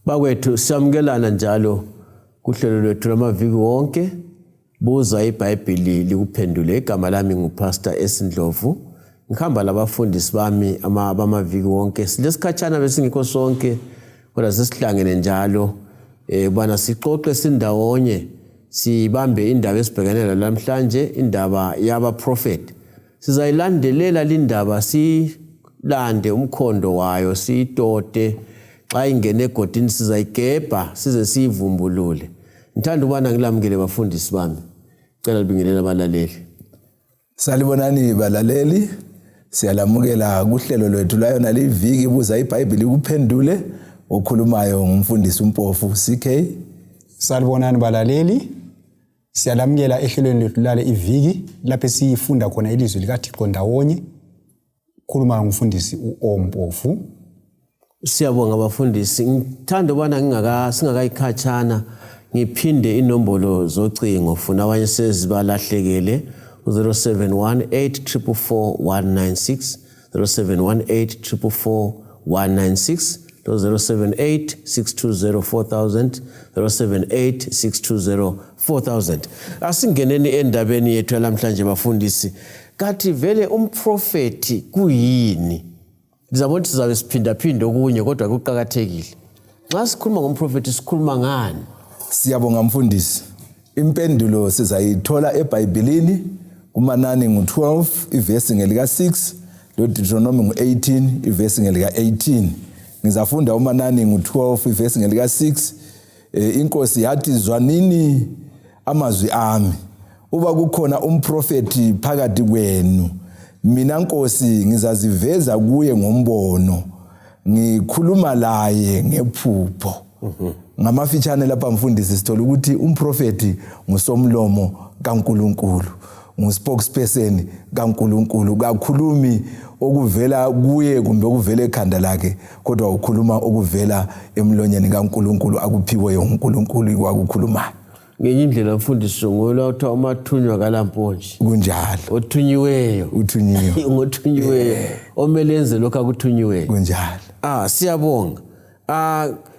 Bakwethu siyamukelana njalo kuhlelo lwethu lamaviki wonke BuzaIbhayibhili likuphendule. Igama lami nguPastor Esindlovu. Ngikhamba labafundisi bami bamaviki wonke. Silesikhatshana besingikho sonke kodwa sesihlangene njalo bana sixoxe sindawonye sibambe indaba esibhekanela namhlanje, indaba yaba prophet. Sizayilandelela lindaba silande umkhondo wayo siyitote. Xa ingene egodini sizayigebha size siyivumbulule. Ngithanda ukubana ngilamukele bafundisi bami. Cela libingelela abalaleli. Salibonani balaleli. Siyalamukela kuhlelo lwethu layo naliviki BuzaIbhayibhili likuphendule. Okhulumayo ngumfundisi uMpofu CK. Salibonani balaleli. Siyalamukela ehlelweni lethu lale iviki lapho sifunda khona ilizwi likaThixo ndawonye. Khuluma ngumfundisi uMpofu. Siyabonga abafundisi. Ngithanda ukubana singakayikhatshana ngiphinde inombolo zocingo funa abanye sezibalahlekele 0718444196 0718444196 0786204000 0786204000. Asingeneni endabeni yethu namhlanje bafundisi. Kathi vele umprofeti kuyini? Ngizabona sizabe siphinda okunye kodwa kuqhakathekile. Xa sikhuluma ngomprofeti sikhuluma ngani? Siyabonga mfundisi. Impendulo sizayithola eBhayibhelini kuManani ngu12 ivesi ngelika 6 loDeuteronomy ngu18 ivesi ngelika 18. Ngizafunda uManani ngu12 ivesi ngelika 6. Inkosi yathi zwanini amazwi ami. Uba kukhona umprofeti phakathi kwenu, mina Nkosi ngizaziveza kuye ngombono, ngikhuluma laye ngephupho. Ngamafitshane lapha mfundisi sithola ukuthi umprofeti ngusomlomo kaNkulunkulu, nguspokesperson kaNkulunkulu, kakhulumi okuvela kuye kumbe okuvela ekhanda lakhe, kodwa ukhuluma okuvela emlonyeni kaNkulunkulu akuphiwe uNkulunkulu kwakukhulumayo. Ngenye indlela mfundisi ngola uthi umathunywa kalamponje. Kunjalo. Othunyiweyo. Uthunyiwe. Ngothunyiweyo. Omelenze lokho akuthunyiweyo. Kunjalo. Siyabonga.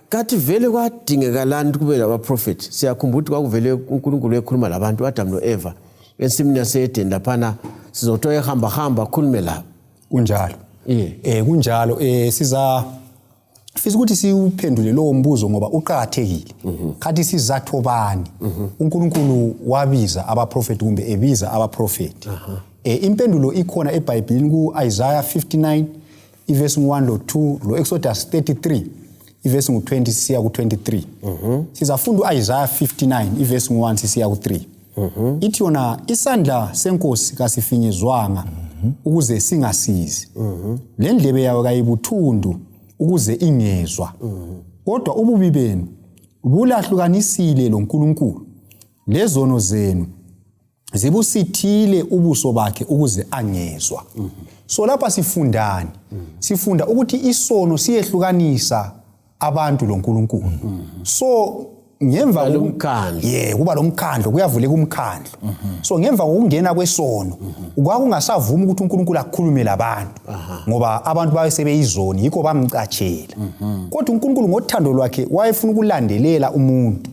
Kathi vele kwadingeka lana kube labaprofeti. Siyakhumbula ukuthi kwakuvele uNkulunkulu ekhuluma labantu Adam noEva ensimini yaseEden laphana sizothoya ehamba khulume la. Kunjalo. Kunjalo siza fisa ukuthi siuphendule lo mbuzo ngoba uqhakathekile. Khathi sizathu bani uNkulunkulu wabiza abaprofeti kumbe ebiza abaprofeti. Impendulo ikhona eBhayibhelini kuIsaiah 59 ivesi 1 lo 2 lo Exodus 33 ivesi ngu20 siya ku23. Sizafunda uIsaiah 59 ivesi 1 siya ku3. Ithi yona isandla senkosi kasifinyezwanga ukuze singasizi. Le ndlebe yayo kayibuthundu ukuze ingezwa. Kodwa ububi benu bulahlukanisile lo Nkulunkulu. Lezono zenu zibusithile ubuso bakhe ukuze angezwa. So lapha sifundani? Sifunda ukuthi isono siyehlukanisa abantu lo Nkulunkulu. So ngemva lomkhandlo kuba lomkhandlo kuyavuleka umkhandlo. So ngemva kokungena kwesono kwakungasavuma ukuthi uNkulunkulu akukhulume labantu ngoba abantu bayesebeyizoni yikho bamcatshela. Kodwa uNkulunkulu ngothando lwakhe wayefuna ukulandelela umuntu.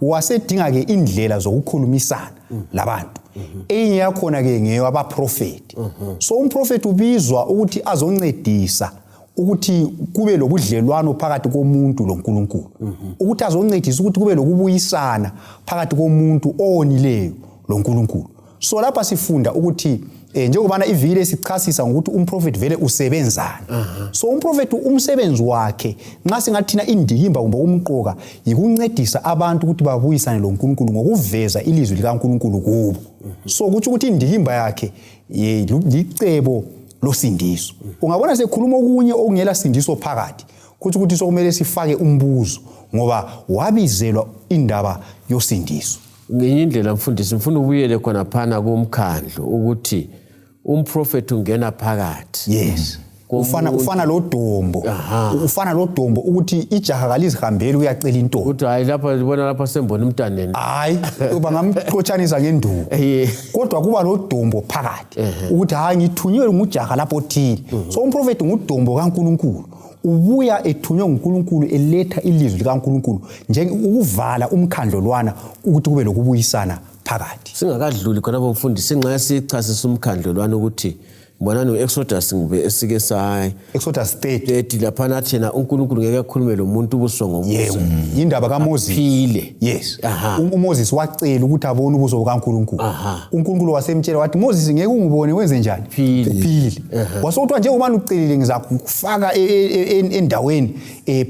Wasedinga ke indlela zokukhulumisana labantu. Enye yakhona ke ngeyabaprofeti. So umprofeti ubizwa ukuthi azoncedisa ukuthi kube lobudlelwano phakathi komuntu loNkulunkulu. Ukuthi azoncedisa ukuthi kube lokubuyisana phakathi komuntu onileyo loNkulunkulu. So lapha sifunda ukuthi njengobana ivile sichasisa ngokuthi umprofeti vele usebenzani. So umprofeti umsebenzi wakhe nxa singathina indikimba kumbe umqoka yikuncedisa abantu ukuthi babuyisane loNkulunkulu ngokuveza ilizwi likaNkulunkulu kubo. So ukuthi indikimba yakhe licebo losindiso. Ungabona sekhuluma okunye okungela sindiso phakathi. Ukuthi sokumele sifake umbuzo ngoba wabizelwa indaba yosindiso. Ngenye indlela mfundisi ngifuna ubuyele khona phana kumkhandlo ukuthi umprofeti ungena phakathi. Yes. Ufana lo dombo. Ufana lo dombo ukuthi ijaha kalizihambeli uyacela into. Ukuthi hayi lapha libona lapha sembona umntaneni. Hayi bangamxotshanisa ngenduku. Kodwa kuba lo dombo phakathi ukuthi hayi ngithunyiwe ngujaha lapho thini. So umprofeti ngudombo kaNkulunkulu. ubuya ethunywe uNkulunkulu eletha ilizwi likaNkulunkulu ukuvala umkhandlolwana ukuthi kube lokubuyisana phakathi. Singakadluli khona bomfundisi nxa sichasisa umkhandlolwana ukuthi mbonani uExodus ngube esike sayi Exodus 30 lapha nathena uNkulunkulu ngeke akhulume lo muntu ubuso ngobuso. Indaba kaMoses. Phile. Yes. uMoses wacela ukuthi abone ubuso bukaNkulunkulu. uNkulunkulu wasemtshela wathi Moses ngeke ungibone wenze njani? Phile. Wasothiwa nje ubani ucelile ngizakufaka endaweni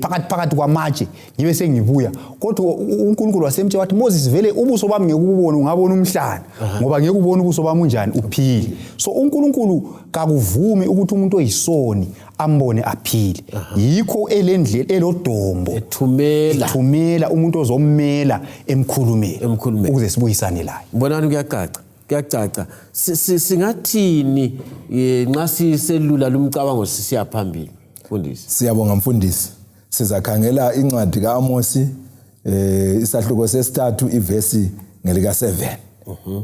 phakathi kwamatshe ngibe sengibuya. Kodwa uNkulunkulu wasemtshela wathi Moses vele ubuso bami ngeke ubone ungabona umhlana ngoba ngeke ubone ubuso bami unjani uphile. So uNkulunkulu kakuvumi ukuthi umuntu oyisoni ambone aphile. Yikho elendlela elodombo ethumela umuntu ozommela emkhulumeni ukuze sibuyisane laye. Mbonani kuyacaca singathini nxa siselula lumcabango sisiya phambili mfundisi? Siyabonga mfundisi. Sizakhangela incwadi kaAmos isahluko sesithathu ivesi ngelika 7.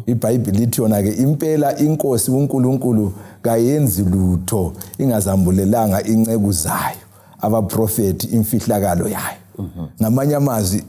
iBhayibhili lithi yona ke impela inkosi uNkulunkulu kayenzi lutho ingazambulelanga inceku zayo abaprofeti imfihlakalo yayo. Ngamanye amazwi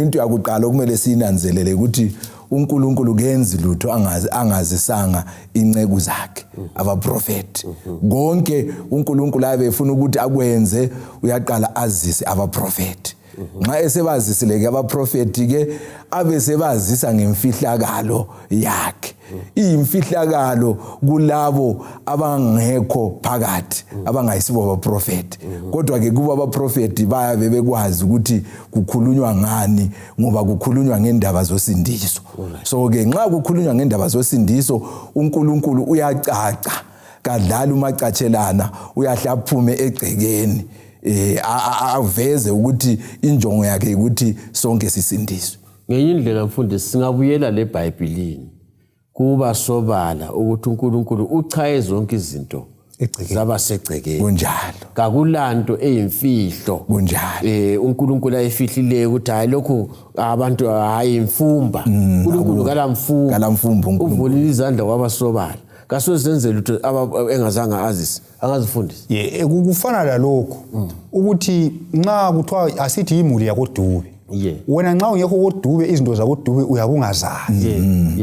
into yakuqala okumele sinanzelele ukuthi uNkulunkulu kenzi lutho angazisanga inceku zakhe abaprofeti. Konke uNkulunkulu ayebefuna ukuthi akwenze uyaqala azise abaprofeti. Nxa esebazisile ke abaprofeti ke abesebazisa ngemfihlakalo yakhe. Imfihlakalo kulabo abangekho phakathi abangayisibo abaprofeti. Kodwa ke kuba abaprofeti bayabe bekwazi ukuthi kukhulunywa ngani ngoba kukhulunywa ngendaba zosindiso. So ke nxa kukhulunywa ngendaba zosindiso uNkulunkulu uyacaca kadlala umacatshelana uyahlaphume egcekeni. Aveze ukuthi injongo yakhe ukuthi sonke sisindiswe. Ngenye indlela mfundisi singabuyela leBhayibhelini kuba sobala ukuthi uNkulunkulu uchaye zonke izinto zabasegcekeni. Kunjalo. Kakulanto eyimfihlo. Kunjalo. uNkulunkulu ayifihlileyo ukuthi hayi lokho abantu hayi imfumba. uNkulunkulu kalamfumba. Uvulile izandla kwabasobala. Kasozenze lutho engazange azise angazifundisi. Kufana lalokho ukuthi nxa kuthiwa asithi imuli yakoDube. Wena nxa ungekho koDube izinto zakoDube uyakungazazi.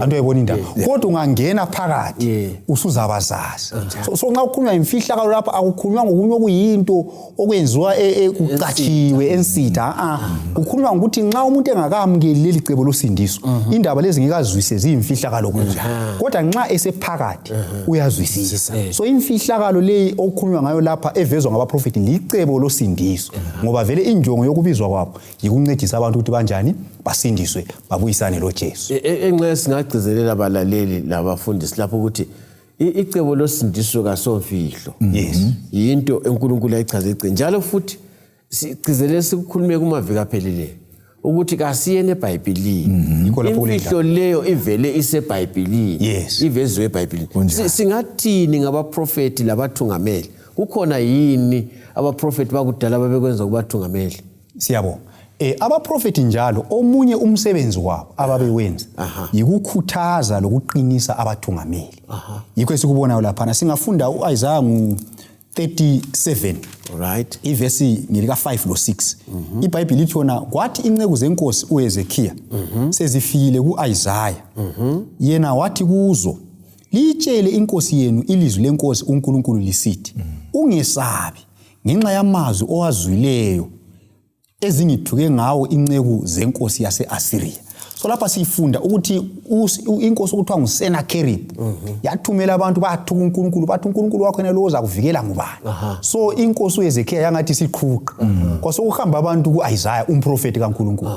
Anto uyayibona indaba. Kodwa ungangena phakathi usuzabazazi. So nxa ukhulunywa imfihlakalo lapha akukhulunywa ngokunye okuyinto okwenziwa kucatshiwe ensitha. Kukhulunywa ukuthi nxa umuntu engakamukeli leli cebo losindiso indaba lezi ngekazwise ziyimfihlakalo kunjalo. Kodwa nxa esephakathi uyazwisisa. So imfihlakalo leyi okukhulunywa ngayo lapha evezwa ngabaprofeti licebo losindiso ngoba vele injongo yokubizwa kwabo yikuncedisa abantu ukuthi banjani basindiswe babuyisane loJesu. Enxe singagcizelela abalaleli labafundisi lapho ukuthi icebo losindiso kasomfihlo. Yinto eNkulunkulu ayichaze egcini. Njalo futhi sigcizelele sikukhulume kumaviki apheleleyo ukuthi kasiyene eBhayibhelini. Imfihlo leyo ivele iseBhayibhelini. Ivezwe eBhayibhelini. Singathini ngabaprofeti labathungameli? Kukhona yini abaprofeti bakudala babekwenza kubathungameli? Siyabonga. Abaprofeti njalo omunye umsebenzi wabo ababewenza yikukhuthaza lokuqinisa abathungameli. Yikho esikubonayo lapha singafunda uIsaiah 37. Right. Ivesi ngelika 5 lo 6. iBhayibhili lithi yona kwathi inceku zenkosi uHezekiya sezifikile kuIsaiah. Yena wathi kuzo litshele inkosi yenu ilizwi lenkosi uNkulunkulu lisithi ungesabi ngenxa yamazwi owazwileyo ezingithuke ngawo inceku zenkosi yase-Asiriya. So lapha sifunda ukuthi inkosi okuthiwa nguSenakerib yathumela abantu bathuka uNkulunkulu bathi uNkulunkulu wakho yena lo uzakuvikela ngubani. So inkosi uHezekiya yangathi siqhuqa. Kwasokuhamba abantu kuIsaiah umprofeti kaNkulunkulu.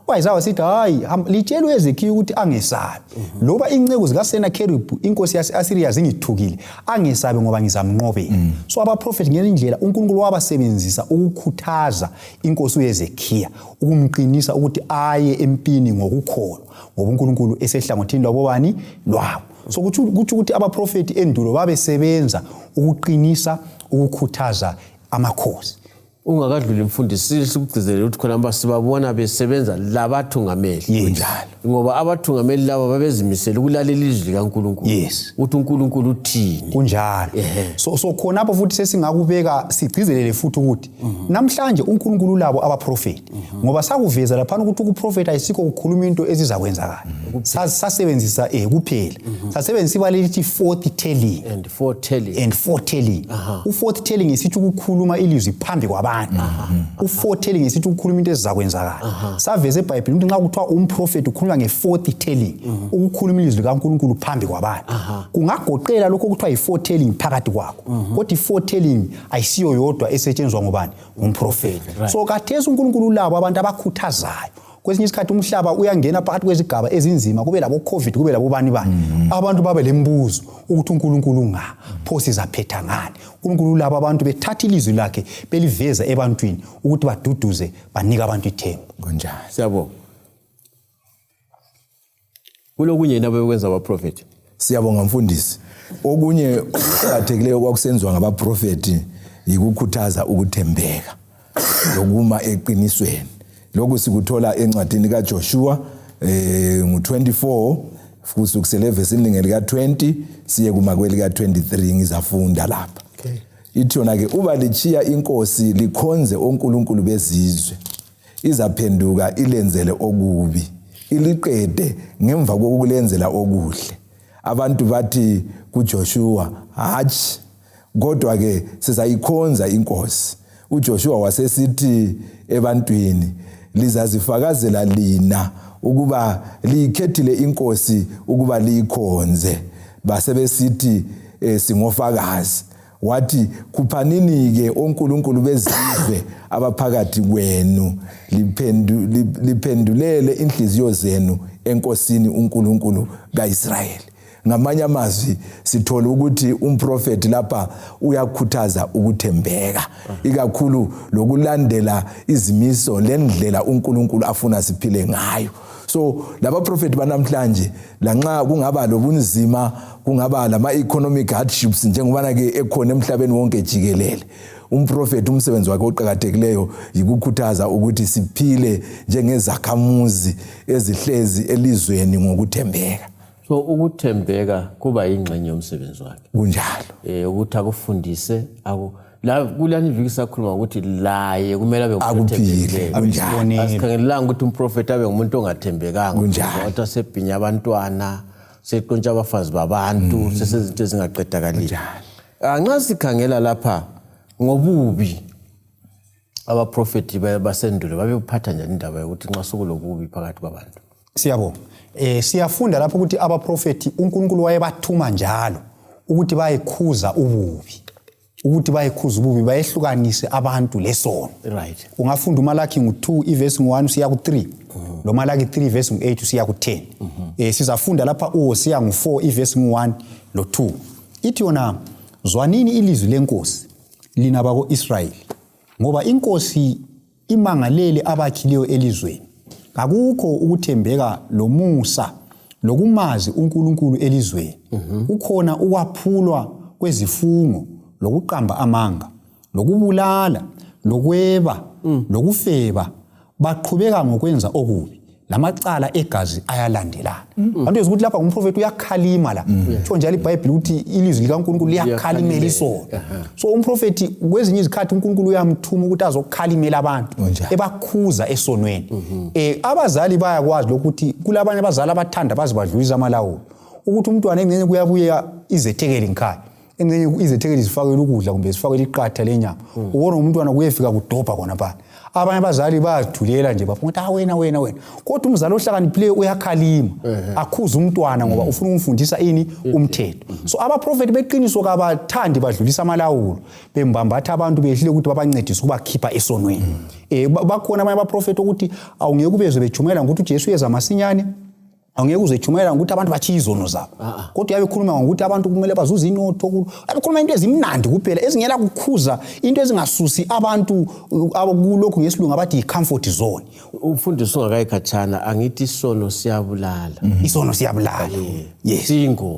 uIsaiah wasithi hayi litshela uHezekiya ukuthi angesabi. Loba inceku zikaSenakerib inkosi yase-Asiriya zingithukile angesabi ngoba ngizamnqobela. So abaprofeti ngendlela uNkulunkulu wabasebenzisa ukukhuthaza inkosi uHezekiya ukumqinisa ukuthi aye empini ngokukholwa ngoba uNkulunkulu esehlangothini lwabo bani lwabo. So kuthi ukuthi abaprofeti endulo babesebenza ukuqinisa ukukhuthaza amakhosi. ungakadluli mfundisi sikugcizelela ukuthi khona basibabona besebenza labathungameli kunjalo ngoba abathungameli laba babezimisela ukulalela ilizwi likaNkulunkulu ukuthi uNkulunkulu uthini kunjalo so khona apho futhi sesingakubeka sigcizelele futhi ukuthi namhlanje uNkulunkulu labo abaprofeti ngoba sakuveza lapha ukuthi ukuprofeta ayisikho ukukhuluma into ezizakwenzakala sasebenzisa kuphela sasebenzisa ibali lithi foretelling and foretelling uforetelling isithi ukukhuluma ilizwi phambi kwabantu uforetelling isithi ukukhuluma into ezizakwenzakala saveze eBhayibhelini ukuthi nxa kuthiwa umprofeti ukhuluma ngeforetelling ukukhuluma ilizwi likaNkulunkulu phambi kwabantu kungagoqela lokho kuthiwa yiforetelling phakathi kwakho kodwa iforetelling ayisiyo yodwa esetshenzwa ngobani umprofeti so kathesi uNkulunkulu labo abantu abakhuthazayo kwesinye isikhathi umhlaba uyangena phakathi kwezigaba ezinzima kube labo COVID kube labo bani abantu babe lembuzo ukuthi uNkulunkulu pho sizaphetha ngani uNkulunkulu labo abantu bethatha ilizwi lakhe beliveza ebantwini ukuthi baduduze banika abantu ithemba kunjalo siyabonga kulokunye nabo bekwenza abaprofeti siyabonga mfundisi okunye okuqhathekileyo kwakusenziwa ngabaprofeti yikukhuthaza ukuthembeka lokuma eqinisweni lokhu sikuthola encwadini kaJoshuwa ngu24 kusukela evesini lika 20 siye kumakweli ka 23 ngizafunda lapha ithi yona ke uba lichiya inkosi likhonze onkulunkulu bezizwe izaphenduka ilenzele okubi iliqede ngemva kokulenzela okuhle abantu bathi kuJoshuwa hatshi kodwa ke sizayikhonza inkosi uJoshuwa wasesithi ebantwini lizazifakazela lina ukuba liyikhethile inkosi ukuba liyikhonze basebesithi singofakazi wathi khuphanini ke onkulunkulu bezizwe abaphakathi kwenu liphendulele inhliziyo zenu enkosini uNkulunkulu kaIsrayeli ngamanye amazwi sithola ukuthi umprofeti lapha uyakhuthaza ukuthembeka ikakhulu lokulandela izimiso lendlela uNkulunkulu afuna siphile ngayo so laba prophet banamhlanje lanxa kungaba lobunzima kungaba lama economic hardships njengoba ke ekhona emhlabeni wonke jikelele umprofeti umsebenzi wakhe oqhakathekileyo yikukhuthaza ukuthi siphile njengezakhamuzi ezihlezi elizweni ngokuthembeka so ukuthembeka kuba ingxenye yomsebenzi wakhe kunjalo ukuthi akufundise la kulani viki sakhuluma ukuthi laye kumele abe akuphile kunjalo asikhangelanga ukuthi umprofeti abe ngumuntu ongathembekanga kunjalo wasebhinya abantwana seqontsha abafazi babantu sesezinto ezingaqedakali nxa sikhangela lapha ngobubi abaprofeti basendulo babephatha njani indaba yokuthi nxa sokulobubi phakathi kwabantu siyabonga siyafunda lapho ukuthi abaprofeti uNkulunkulu wayebathuma njalo ukuthi bayekhuza ububi bayehlukanise abantu lesono right ungafunda uMalaki ngu2 ivesi ngu1 siya ku3 lo Malaki 3 verse ngu8 siya ku10 sizafunda lapha uHosiya ngu4 ivesi ngu1 lo2 ithi yona zwanini ilizwi lenkosi lina bako-Israyeli ngoba inkosi imangalele abakhileyo elizweni akukho ukuthembeka lomusa lokumazi uNkulunkulu elizweni ukhona ukwaphulwa kwezifungo lokuqamba amanga lokubulala lokweba lokufeba baqhubeka ngokwenza okubi lamacala egazi ayalandelana abantu ukuthi lapha umprofeti uyakhalima la tsho njalo iBhayibheli ukuthi ilizwi likaNkulunkulu liyakhalimela isono so umprofeti kwezinye izikhathi uNkulunkulu uyamthuma ukuthi azokhalimela abantu ebakhuza esonweni abazali bayakwazi lokuthi kulabanye abazali abathanda bazibadlulisa amalawulo ukuthi umntwana engcenye kuyabuya izethekeli ngikhaya engcenye izethekeli zifakwe ukudla kumbe zifakwe iqatha lenyama ubona umntwana kuyefika kudobha khona pha abanye abazali bayathulela nje baphuma wena kodwa umzali ohlakaniphileyo uyakhalima akhuza umntwana ngoba ufuna ukumfundisa ini umthetho so abaprofeti beqiniso kabathandi badlulisa amalawulo bembambatha abantu behlile ukuthi babancedise ukubakhipha esonweni bakhona abanye abaprofeti ukuthi awungeke ubezwe bejumela ukuthi uJesu uyeza masinyane Angeke uzechumayela ukuthi abantu bachiya izono zabo. Kodwa yabe khuluma ngokuthi abantu kumele bazuze inotho. Abekhuluma into ezimnandi kuphela ezingela kukhuza into ezingasusi abantu abakulokho ngesilungu abathi comfort zone. Umfundisi ungakayikhatshana angithi isono siyabulala. Isono siyabulala. Yes.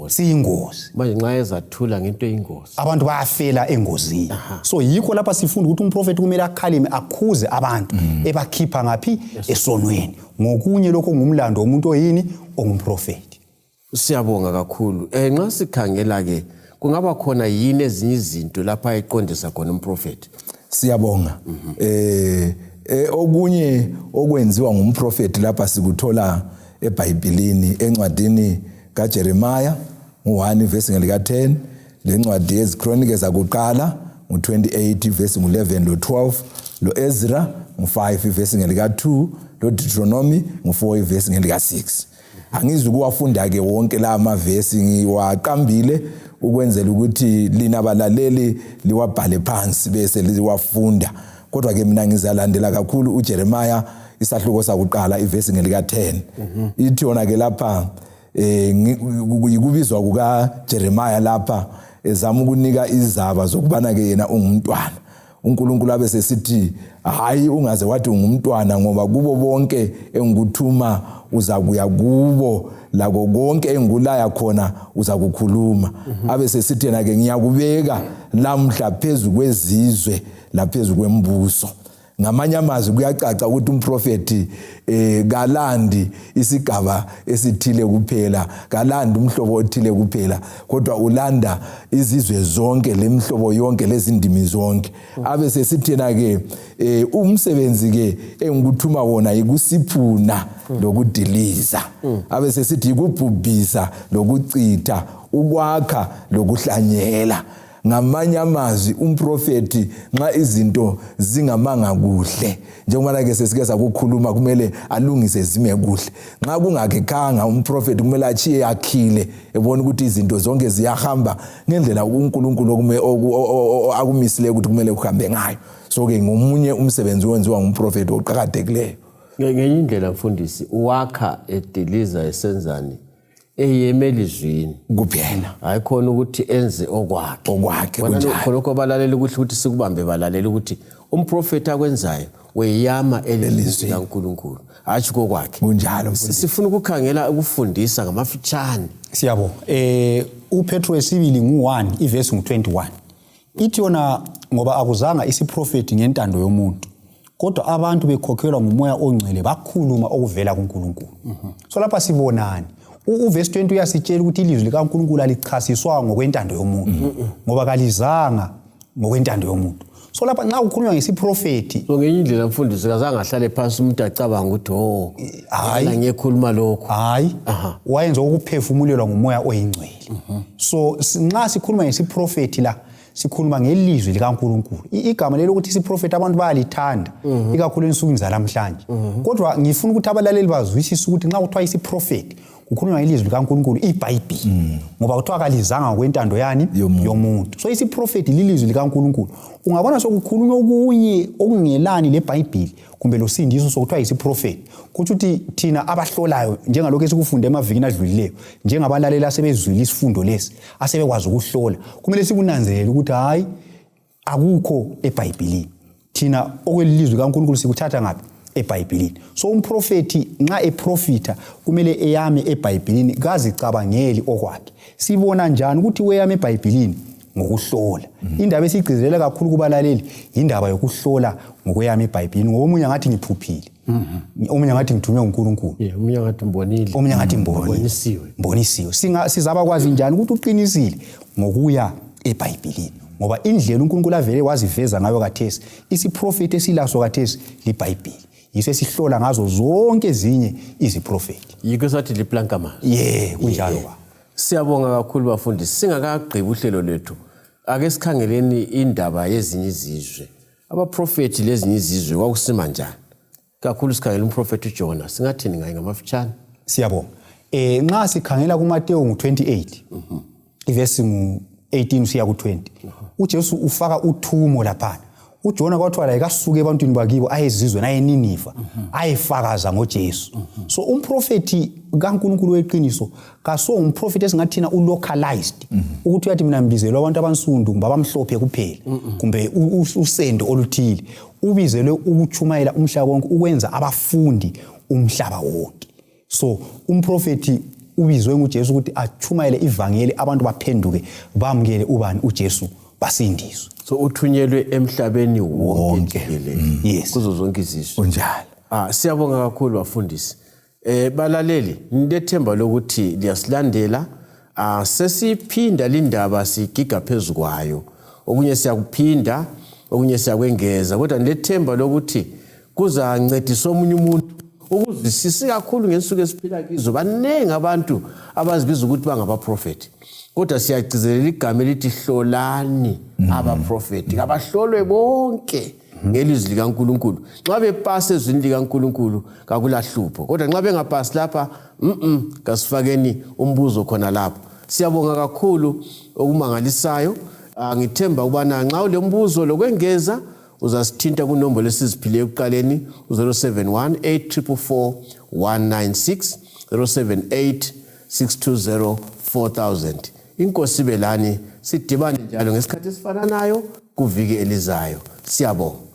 Siyingozi. Manje nxa ezathula ngento eyingozi. Abantu bayafela engozini. So yikho lapha sifunda ukuthi umprofeti kumele akhalime akhuze abantu ebakhipha ngapi esonweni. Ngokunye lokho ngumlando womuntu oyini ongumprofeti. Siyabonga kakhulu. Nxa sikhangela ke kungaba khona yini ezinye izinto lapha eqondisa khona umprofeti. Siyabonga. Okunye okwenziwa ngumprofeti lapha sikuthola eBhayibhelini encwadini kaJeremiya 1 verse ngelika 10, lencwadi yeziKronike zakuqala 28 verse 11 lo 12, lo Ezra 5 verse ngelika 2, lo Deuteronomy 4 verse ngelika 6. Angizwe kuwafunda ke wonke la amavesi ngiwaqambile ukwenzela ukuthi lina balaleli liwabhale phansi bese liwafunda. Kodwa ke mina ngizalandela kakhulu uJeremiya isahluko sakuqala ivesi ngelika 10. Ithi yona ke lapha kubizwa kuka Jeremiya lapha ezama ukunika izaba zokubana ke yena ungumntwana. uNkulunkulu abese sithi hayi ungaze wathi ungumntwana ngoba kubo bonke engikuthuma uzakuya kubo lako konke engulaya khona uzakukhuluma. Abese sithi yena ke ngiyakubeka lamhla phezulu kwezizwe laphezulu kwembuso. Ngamanye amazwi kuyacaca ukuthi umprofeti kalandi isigaba esithile kuphela, kalandi umhlobo othile kuphela, kodwa ulanda izizwe zonke lemhlobo yonke lezindimi zonke. Abese sithena ke umsebenzi ke engikuthuma wona yikusiphuna lokudiliza. Abese sithi yikubhubhisa lokucitha, ukwakha lokuhlanyela. Ngamanye amazwi umprofeti nxa izinto zingamanga kuhle njengoba ke sesike sakukhuluma kumele alungise zime kuhle. Nxa kungakekhanga umprofeti kumele achiye akhile ebona ukuthi izinto zonke ziyahamba ngendlela uNkulunkulu akumisile ukuthi kumele kuhambe ngayo. So ke ngomunye umsebenzi owenziwa ngumprofeti oqhakathekileyo. Ngenye indlela mfundisi uwakha ediliza esenzani eyemelizwini kuphela, hayi khona ukuthi enze okwakhe kunjalo. Khonokho balalela ukuthi sikubambe balalela ukuthi umprofeti akwenzayo weyama elizwini laNkulunkulu athi kokwakhe kunjalo. Sifuna ukukhangela ukufundisa ngamafitshane. Siyabo uPetro esibili ngu1 ivesi ngu21 ithi yona ngoba akuzanga isiprofeti ngentando yomuntu kodwa abantu bekhokhelwa ngumoya ongcwele bakhuluma okuvela kuNkulunkulu. So lapha sibonani uverse 20 uyasitshela ukuthi ilizwi likaNkulunkulu alichasiswa ngokwentando yomuntu ngoba kalizanga ngokwentando yomuntu. So lapha nxa ukhulunywa ngesiprofeti so ngenye indlela mfundisi kazange ahlale phansi umuntu acabanga ukuthi hayi ngiyekhuluma lokho hayi wayenza ukuphefumulelwa ngumoya oyingcwele. So nxa sikhuluma ngesiprofeti la sikhuluma ngelizwi likaNkulunkulu. Igama lelo ukuthi isiprofeti abantu bayalithanda ikakhulu ensukwini zalamhlanje. Kodwa ngifuna ukuthi abalaleli bazwisise ukuthi nxa kuthiwa isiprofeti kukhulunywa ngelizwi likaNkulunkulu iBhayibheli ngoba kuthiwa kalizanga ngokwentando yani yomuntu. So isiprofeti lilizwi likaNkulunkulu. Ungabona sokukhulunywa okunye okungelani leBhayibheli kumbe losindiso sokuthiwa isiprofeti kuthi uthi thina abahlolayo njengalokho esikufunde emavikini adlulileyo njengabalaleli asebezwile isifundo lesi asebekwazi ukuhlola kumele sikunanzelele ukuthi hayi akukho eBhayibhelini. Thina okwelizwi likaNkulunkulu sikuthatha ngapi? eBhayibhelini. So umprofeti nxa eprofita kumele eyame eBhayibhelini kazicabangeli okwakhe. Sibona njani ukuthi weyame eBhayibhelini? Ngokuhlola. Indaba esigcizelela kakhulu kubalaleli indaba yokuhlola ngokweyama eBhayibhelini ngoba omunye ngathi ngiphuphile. Omunye ngathi ngithunywe uNkulunkulu. Omunye ngathi mbonile. Omunye ngathi mbonisiwe. Sizaba kwazi njani ukuthi uqinisile ngokuya eBhayibhelini? Ngoba indlela uNkulunkulu avele waziveza ngayo kathesi isiprofeti esilaso kathesi liBhayibheli. Yiso esihlola ngazo zonke ezinye iziprofeti. Yiko sathi liplanka manje. Kunjalo ba. Siyabonga kakhulu bafundisi. Singakagqibi uhlelo lethu ake sikhangeleni indaba yezinye izizwe. Abaprofeti lezinye izizwe kwakusima njani? Kakhulu sikhangela umprofeti uJona. Singathini ngaye ngamafitshane? Siyabonga. Nxa sikhangela kuMateyu 28 ivesi 18 siya ku20 uJesu ufaka uthumo lapha uJona kwathiwa la ikasuke ebantwini bakibo ayezizwe ayeNiniva ayefakaza ngoJesu. So umprofeti kaNkulunkulu weqiniso kaso umprofeti esingathina ulocalized ukuthi uyathi mina ngibizelwe abantu abansundu kumbe abamhlophe kuphela kumbe usendo oluthile. Ubizelwe ukuchumayela umhlaba wonke ukwenza abafundi umhlaba wonke. So umprofeti ubizwe nguJesu ukuthi achumayele ivangeli abantu baphenduke bamukele ubani uJesu basindiswe. So uthunyelwe emhlabeni wonke Yes. kuzo zonke izizwe. Unjalo. Siyabonga kakhulu bafundisi. Balaleli nilethemba lokuthi liyasilandela. Sesiphinda lindaba sigiga phezukwayo. Okunye siyakuphinda, okunye siyakwengeza. Kodwa nilethemba lokuthi kuzancedisa omunye umuntu ukuzwisisa kakhulu ngensuku esiphila kizo. Banengi abantu abazibiza ukuthi bangabaprofeti. Kodwa siyagcizelela igama elithi hlolani abaprofeti. Abahlolwe bonke ngelizwi likaNkulunkulu. Nxa bepasa ezwini likaNkulunkulu kakulahlupho. Kodwa nxa bengapasi lapha kasifakeni umbuzo khona lapho. Siyabonga kakhulu okumangalisayo. Ngithemba ukubana nxa ulembuzo lokwengeza uzasithinta kunombolo esiziphileyo ekuqaleni 071-844-196 078-620-4000. Inkosi belani sidibane njalo ngesikhathi esifananayo kuviki elizayo. Siyabonga.